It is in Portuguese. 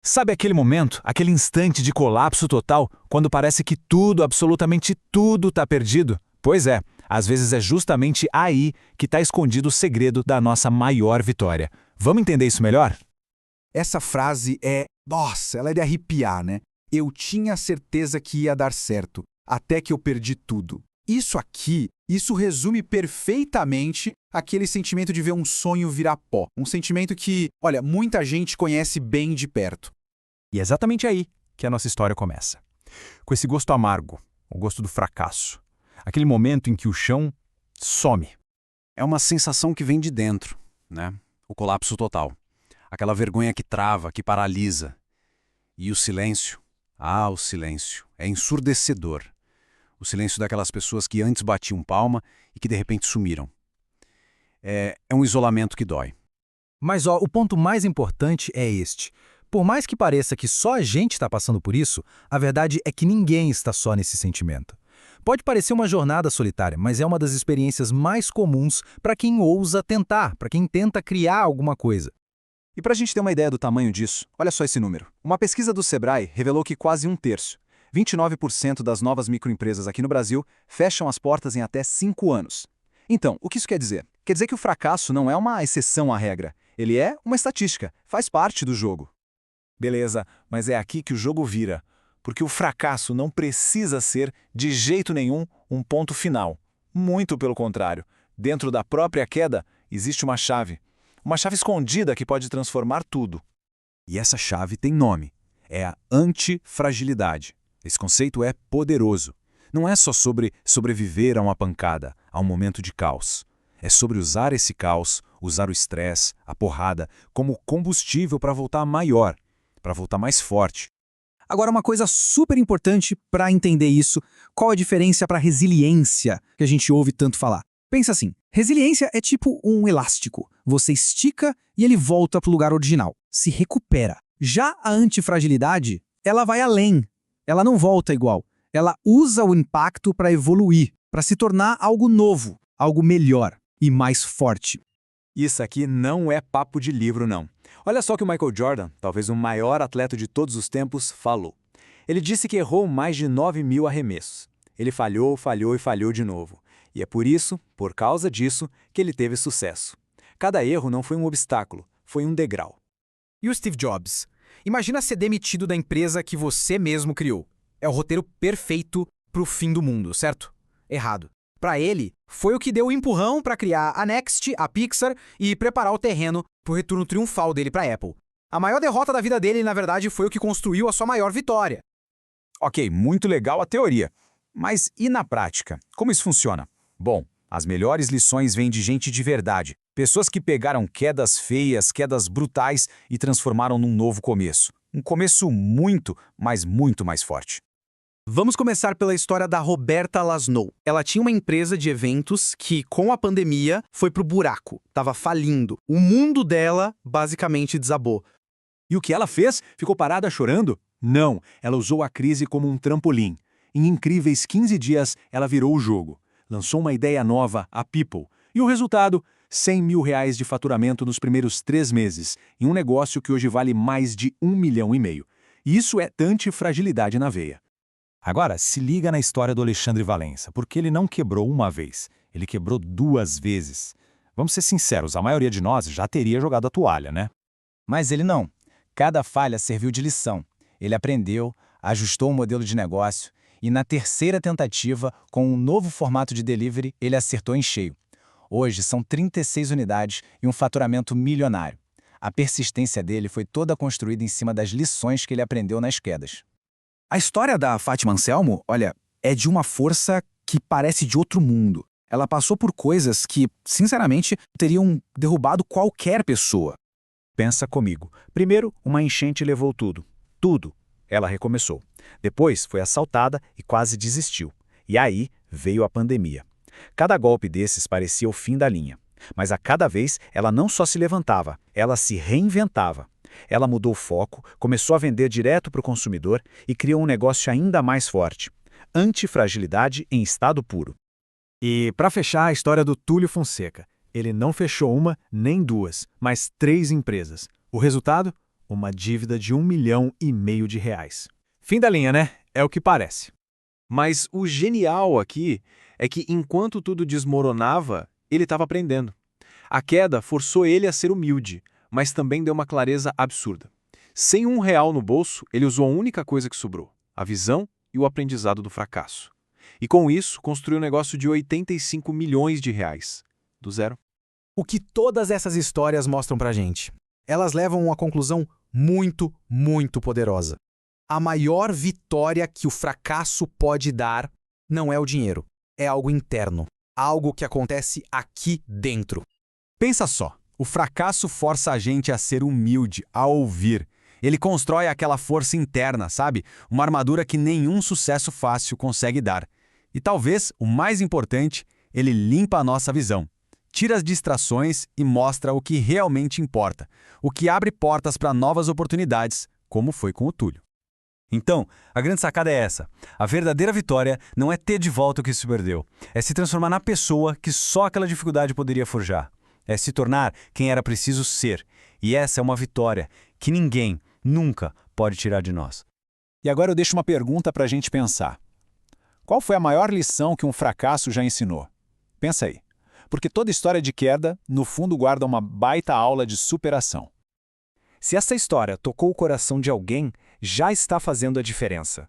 Sabe aquele momento, aquele instante de colapso total, quando parece que tudo, absolutamente tudo está perdido? Pois é, às vezes é justamente aí que está escondido o segredo da nossa maior vitória. Vamos entender isso melhor? Essa frase nossa, ela é de arrepiar, né? Eu tinha certeza que ia dar certo, até que eu perdi tudo. Isso resume perfeitamente aquele sentimento de ver um sonho virar pó. Um sentimento que, olha, muita gente conhece bem de perto. E é exatamente aí que a nossa história começa. Com esse gosto amargo, o gosto do fracasso. Aquele momento em que o chão some. É uma sensação que vem de dentro, né? O colapso total. Aquela vergonha que trava, que paralisa. E o silêncio? Ah, o silêncio. É ensurdecedor. O silêncio daquelas pessoas que antes batiam palma e que de repente sumiram. É um isolamento que dói. Mas o ponto mais importante é este. Por mais que pareça que só a gente está passando por isso, a verdade é que ninguém está só nesse sentimento. Pode parecer uma jornada solitária, mas é uma das experiências mais comuns para quem ousa tentar, para quem tenta criar alguma coisa. E para a gente ter uma ideia do tamanho disso, olha só esse número. Uma pesquisa do Sebrae revelou que quase um terço, 29% das novas microempresas aqui no Brasil, fecham as portas em até 5 anos. Então, o que isso quer dizer? Quer dizer que o fracasso não é uma exceção à regra. Ele é uma estatística, faz parte do jogo. Beleza, mas é aqui que o jogo vira. Porque o fracasso não precisa ser, de jeito nenhum, um ponto final. Muito pelo contrário. Dentro da própria queda, existe uma chave. Uma chave escondida que pode transformar tudo. E essa chave tem nome. É a antifragilidade. Esse conceito é poderoso. Não é só sobre sobreviver a uma pancada, a um momento de caos. É sobre usar esse caos, usar o estresse, a porrada, como combustível para voltar maior, para voltar mais forte. Agora, uma coisa super importante para entender isso, qual a diferença para resiliência que a gente ouve tanto falar? Pensa assim, resiliência é tipo um elástico. Você estica e ele volta para o lugar original, se recupera. Já a antifragilidade, ela vai além. Ela não volta igual. Ela usa o impacto para evoluir, para se tornar algo novo, algo melhor e mais forte. Isso aqui não é papo de livro, não. Olha só o que o Michael Jordan, talvez o maior atleta de todos os tempos, falou. Ele disse que errou mais de 9.000 arremessos. Ele falhou, falhou e falhou de novo. E é por isso, por causa disso, que ele teve sucesso. Cada erro não foi um obstáculo, foi um degrau. E o Steve Jobs? Imagina ser demitido da empresa que você mesmo criou. É o roteiro perfeito para o fim do mundo, certo? Errado. Para ele, foi o que deu o empurrão para criar a Next, a Pixar e preparar o terreno para o retorno triunfal dele para a Apple. A maior derrota da vida dele, na verdade, foi o que construiu a sua maior vitória. Ok, muito legal a teoria. Mas e na prática? Como isso funciona? Bom, as melhores lições vêm de gente de verdade. Pessoas que pegaram quedas feias, quedas brutais e transformaram num novo começo. Um começo muito, mas muito mais forte. Vamos começar pela história da Roberta Laszlo. Ela tinha uma empresa de eventos que, com a pandemia, foi pro buraco. Tava falindo. O mundo dela, basicamente, desabou. E o que ela fez? Ficou parada chorando? Não, ela usou a crise como um trampolim. Em incríveis 15 dias, ela virou o jogo. Lançou uma ideia nova, a People. E o resultado? R$100 mil de faturamento nos primeiros 3 meses, em um negócio que hoje vale mais de 1,5 milhão. E isso é antifragilidade na veia. Agora, se liga na história do Alexandre Valença, porque ele não quebrou uma vez, ele quebrou 2 vezes. Vamos ser sinceros, a maioria de nós já teria jogado a toalha, né? Mas ele não. Cada falha serviu de lição. Ele aprendeu, ajustou o modelo de negócio e na terceira tentativa, com um novo formato de delivery, ele acertou em cheio. Hoje são 36 unidades e um faturamento milionário. A persistência dele foi toda construída em cima das lições que ele aprendeu nas quedas. A história da Fátima Anselmo, olha, é de uma força que parece de outro mundo. Ela passou por coisas que, sinceramente, teriam derrubado qualquer pessoa. Pensa comigo. Primeiro, uma enchente levou tudo. Tudo. Ela recomeçou. Depois, foi assaltada e quase desistiu. E aí, veio a pandemia. Cada golpe desses parecia o fim da linha. Mas a cada vez, ela não só se levantava, ela se reinventava. Ela mudou o foco, começou a vender direto para o consumidor e criou um negócio ainda mais forte. Antifragilidade em estado puro. E, para fechar, a história do Túlio Fonseca. Ele não fechou uma, nem duas, mas 3 empresas. O resultado? uma dívida de R$1,5 milhão. Fim da linha, né? É o que parece. Mas o genial aqui é que enquanto tudo desmoronava, ele estava aprendendo. A queda forçou ele a ser humilde, mas também deu uma clareza absurda. Sem R$1 no bolso, ele usou a única coisa que sobrou, a visão e o aprendizado do fracasso. E com isso, construiu um negócio de R$85 milhões, do zero. O que todas essas histórias mostram pra gente? Elas levam a uma conclusão muito, muito poderosa. A maior vitória que o fracasso pode dar não é o dinheiro, é algo interno, algo que acontece aqui dentro. Pensa só, o fracasso força a gente a ser humilde, a ouvir. Ele constrói aquela força interna, sabe? Uma armadura que nenhum sucesso fácil consegue dar. E talvez, o mais importante, ele limpa a nossa visão. Tira as distrações e mostra o que realmente importa. O que abre portas para novas oportunidades, como foi com o Túlio. Então, a grande sacada é essa. A verdadeira vitória não é ter de volta o que se perdeu. É se transformar na pessoa que só aquela dificuldade poderia forjar. É se tornar quem era preciso ser. E essa é uma vitória que ninguém, nunca, pode tirar de nós. E agora eu deixo uma pergunta para a gente pensar. Qual foi a maior lição que um fracasso já ensinou? Pensa aí. Porque toda história de queda, no fundo, guarda uma baita aula de superação. Se essa história tocou o coração de alguém, já está fazendo a diferença.